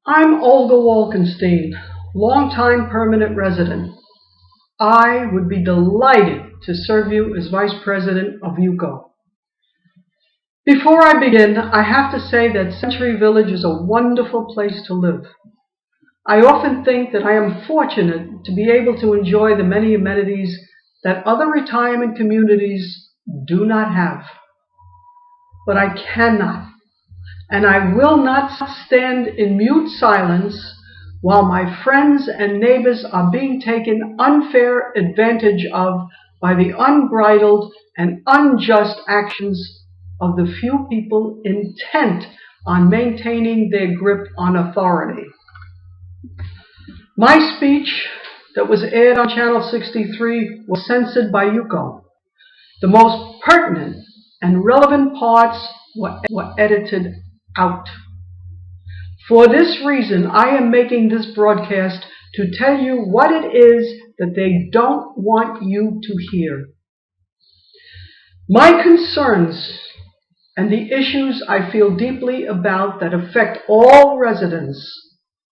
I'm Olga Wolkenstein, longtime permanent resident. I would be delighted to serve you as Vice President of UCO. Before I begin, I have to say that Century Village is a wonderful place to live. I often think that I am fortunate to be able to enjoy the many amenities that other retirement communities do not have. But I cannot, and I will not stand in mute silence while my friends and neighbors are being taken unfair advantage of by the unbridled and unjust actions of the few people intent on maintaining their grip on authority. My speech that was aired on Channel 63 was censored by UCO. The most pertinent and relevant parts were edited out. For this reason, I am making this broadcast to tell you what it is that they don't want you to hear. My concerns and the issues I feel deeply about that affect all residents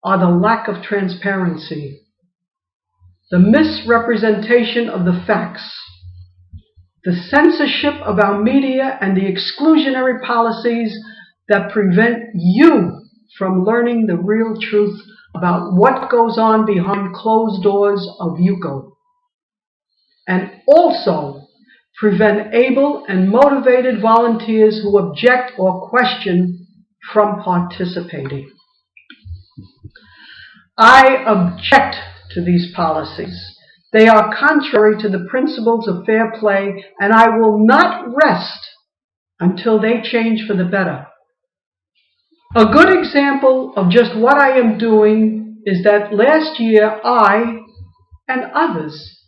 are the lack of transparency, the misrepresentation of the facts, the censorship of our media, and the exclusionary policies that prevent you from learning the real truth about what goes on behind closed doors of UCO, and also prevent able and motivated volunteers who object or question from participating. I object to these policies. They are contrary to the principles of fair play, and I will not rest until they change for the better. A good example of just what I am doing is that last year I and others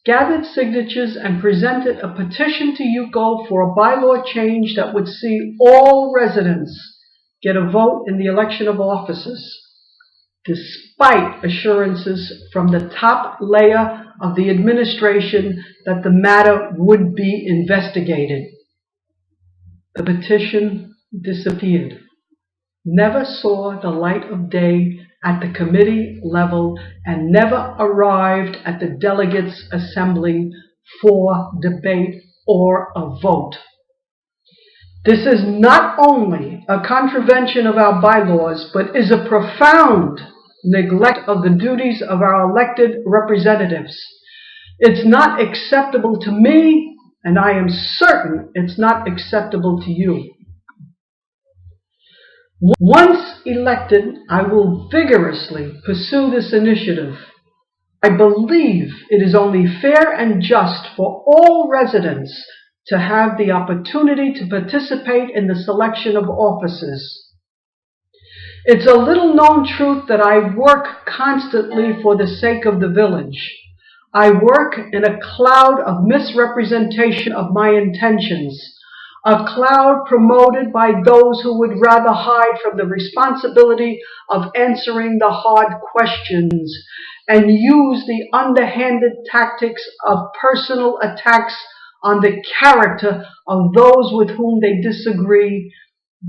gathered signatures and presented a petition to UCO for a bylaw change that would see all residents get a vote in the election of officers, despite assurances from the top layer of the administration that the matter would be investigated. The petition disappeared, never saw the light of day at the committee level, and never arrived at the delegates' assembly for debate or a vote. This is not only a contravention of our bylaws, but is a profound neglect of the duties of our elected representatives. It's not acceptable to me, and I am certain it's not acceptable to you. Once elected, I will vigorously pursue this initiative. I believe it is only fair and just for all residents to have the opportunity to participate in the selection of officers. It's a little-known truth that I work constantly for the sake of the village. I work in a cloud of misrepresentation of my intentions, a cloud promoted by those who would rather hide from the responsibility of answering the hard questions and use the underhanded tactics of personal attacks on the character of those with whom they disagree,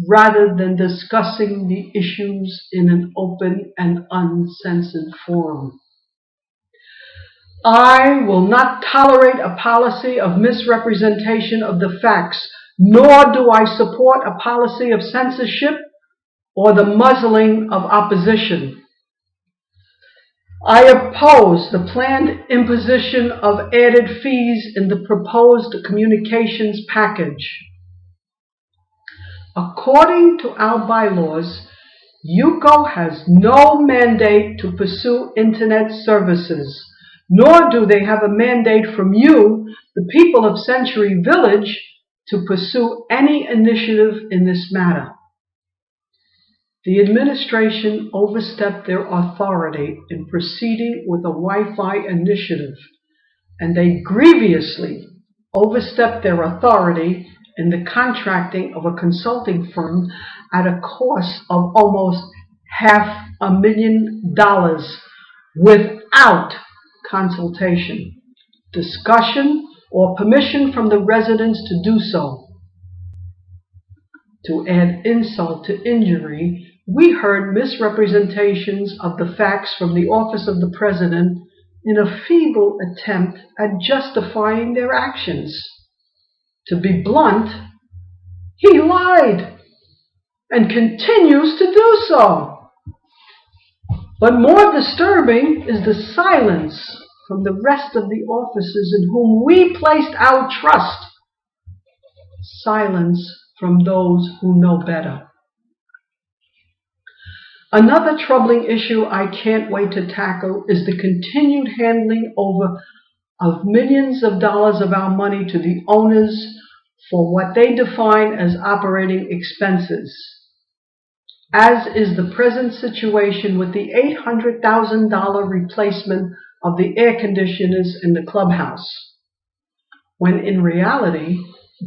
rather than discussing the issues in an open and uncensored forum. I will not tolerate a policy of misrepresentation of the facts, nor do I support a policy of censorship or the muzzling of opposition. I oppose the planned imposition of added fees in the proposed communications package. According to our bylaws, UCO has no mandate to pursue internet services, nor do they have a mandate from you, the people of Century Village, to pursue any initiative in this matter. The administration overstepped their authority in proceeding with a Wi-Fi initiative, and they grievously overstepped their authority in the contracting of a consulting firm at a cost of almost $500,000 without consultation, discussion, or permission from the residents to do so. To add insult to injury, We heard misrepresentations of the facts from the office of the President in a feeble attempt at justifying their actions. To be blunt, he lied and continues to do so. But more disturbing is the silence from the rest of the officers in whom we placed our trust. Silence from those who know better. Another troubling issue I can't wait to tackle is the continued handing over of millions of dollars of our money to the owners for what they define as operating expenses, as is the present situation with the $800,000 replacement of the air conditioners in the clubhouse, when in reality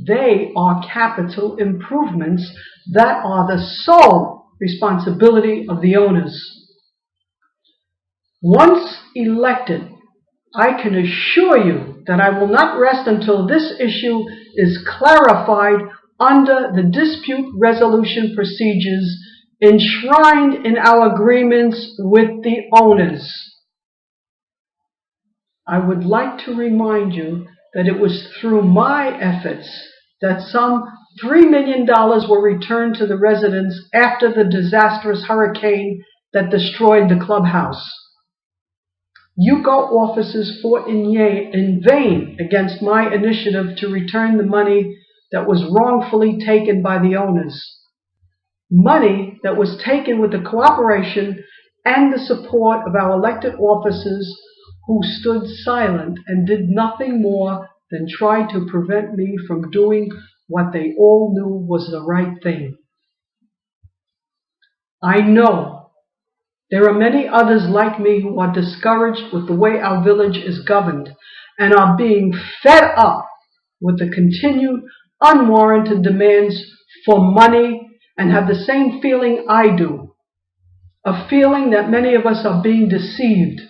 they are capital improvements that are the sole responsibility of the owners. Once elected, I can assure you that I will not rest until this issue is clarified under the dispute resolution procedures enshrined in our agreements with the owners. I would like to remind you that it was through my efforts that some $3 million were returned to the residents after the disastrous hurricane that destroyed the clubhouse. UCO officers fought in vain against my initiative to return the money that was wrongfully taken by the owners. Money that was taken with the cooperation and the support of our elected officers who stood silent and did nothing more than try to prevent me from doing what they all knew was the right thing. I know there are many others like me who are discouraged with the way our village is governed and are being fed up with the continued unwarranted demands for money and have the same feeling I do, a feeling that many of us are being deceived.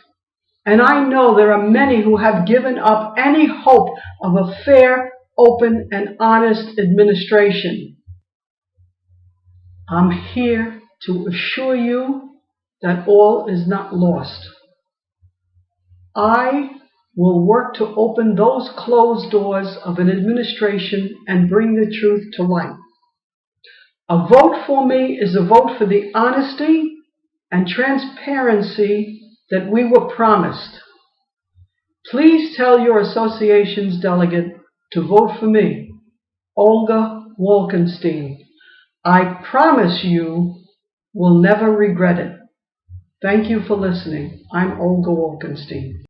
And I know there are many who have given up any hope of a fair, open, and honest administration. I'm here to assure you that all is not lost. I will work to open those closed doors of an administration and bring the truth to light. A vote for me is a vote for the honesty and transparency that we were promised. Please tell your association's delegate to vote for me, Olga Wolkenstein. I promise you will never regret it. Thank you for listening. I'm Olga Wolkenstein.